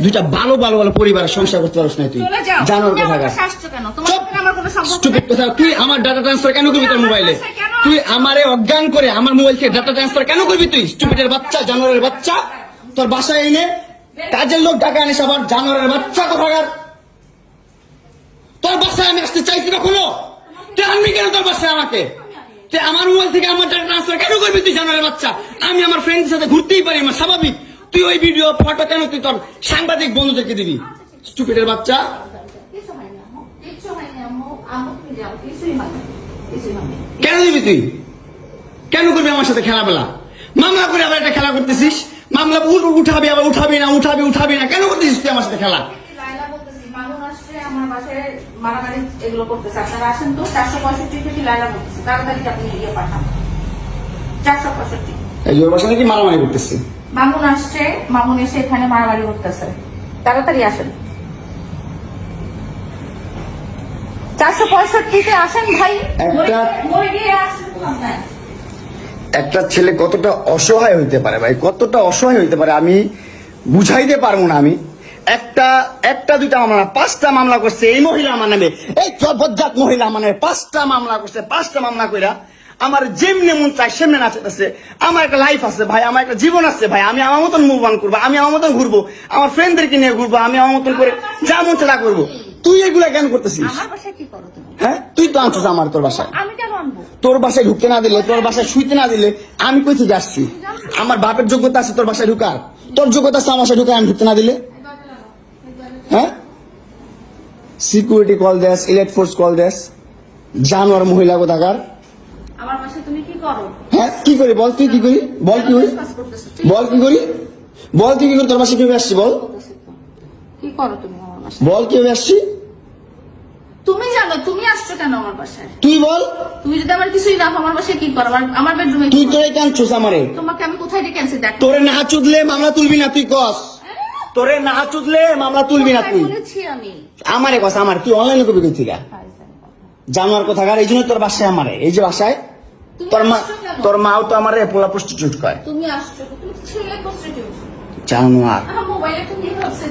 দুইটা ভালো ভালো ভালো পরিবারের সংসার করতে পারছ না তুই জানোর কথা তুই আমার ডাটা ট্রান্সফার কেন করবি তোর মোবাইলে তুই আমারে অজ্ঞান করে আমার মোবাইল থেকে ডাটা ট্রান্সফার কেন করবি তুই স্টুপিডের বাচ্চা জানোয়ারের বাচ্চা তোর বাসায় এনে কাজের লোক ডাকা আনিস আবার জানোয়ারের বাচ্চা কোথাকার তোর বাসায় আমি আসতে চাইছি কখনো তুই আনবি কেন তোর বাসায় আমাকে তুই আমার মোবাইল থেকে আমার ডাটা ট্রান্সফার কেন করবি তুই জানোয়ারের বাচ্চা আমি আমার ফ্রেন্ডের সাথে ঘুরতেই পারি আমার স্বাভাবিক তুই ওই ভিডিও ফটো কেন তুই তোর সাংবাদিক বন্ধুদেরকে দিবি স্টুপিডের বাচ্চা কেন দিবি তুই কেন করবি আমার সাথে খেলাবেলা মামলা করে আবার একটা খেলা করতেছিস মামলা উঠাবি আবার উঠাবি না কেন করতেছিস তুই আমার সাথে খেলা মারামারি এগুলো করতেছে আপনারা আসেন তো 465 থেকে লাইলা বলতেছে তাড়াতাড়ি আপনি ইয়ে পাঠান 465 এই ওর বাসা নাকি মারামারি করতেছে মামুন আসছে মামুন এসে এখানে মারামারি করতেছে তাড়াতাড়ি আসেন 465 তে আসেন ভাই একটা ছেলে কতটা অসহায় হইতে পারে ভাই কতটা অসহায় হইতে পারে আমি বুঝাইতে পারবো না আমি একটা দুইটা মামলা না 5টা মামলা করছে এই মহিলা আমার নামে এই বজ্জাত মহিলা আমার নামে 5টা মামলা করছে 5টা মামলা কইরা আমার যেমনে মন চাই সেমনে নাচতেছে আমার একটা লাইফ আছে ভাই আমার একটা জীবন আছে ভাই আমি আমার মতন মুভ অন করবো আমি আমার মতন ঘুরবো আমার ফ্রেন্ডদেরকে নিয়ে ঘুরবো আমি আমার মতন করে যা মন চাই তা করবো তুই এগুলা কেন করতেছিস আমার বাসায় কি করো তুমি হ্যাঁ তুই তো আনছিস আমার তোর বাসায় আমি কেন আনবো তোর বাসায় ঢুকতে না দিলে তোর বাসায় শুইতে না দিলে আমি কই থেকে আসছি আমার বাপের যোগ্যতা আছে তোর বাসায় ঢুকার তোর যোগ্যতা আছে আমার বাসায় ঢুকার আমি ঢুকতে না দিলে হ্যাঁ সিকিউরিটি কল দেস ইলেট ফোর্স কল দেস জানোয়ার মহিলা কোথাকার আমার বাসায় তুমি কি করো হ্যাঁ কি করি বল তুই কি করি বল কি করি বল কি করি বল তুই কি করি তোর বাসায় কিভাবে আসছি বল কি করো তুমি আমার বাসায় বল কিভাবে আসছি তুমি জানো তুমি আসছো কেন আমার বাসায় তুই বল তুমি যদি আমার কিছুই না আমার বাসায় কি করো আমার বেডরুমে তুই তোরে কাঁদছিস আমারে তোমাকে আমি কোথায় ডেকে আনছি দেখ তোরে না চুদলে মামলা তুলবি না তুই কস তোরে না চুদলে মামলা তুলবি না তুই বলেছি আমি আমারে কস আমার তুই অনলাইনে কবি কই থেকে জানোয়ার কোথাকার এই জন্য তোর বাসায় আমারে এই যে বাসায় তোর মাও তো আমারে পোলা প্রস্টিটিউট কয় তুমি আসছো তুমি ছেলে প্রস্টিটিউট জানোয়ার মোবাইলে তুমি ভাবছে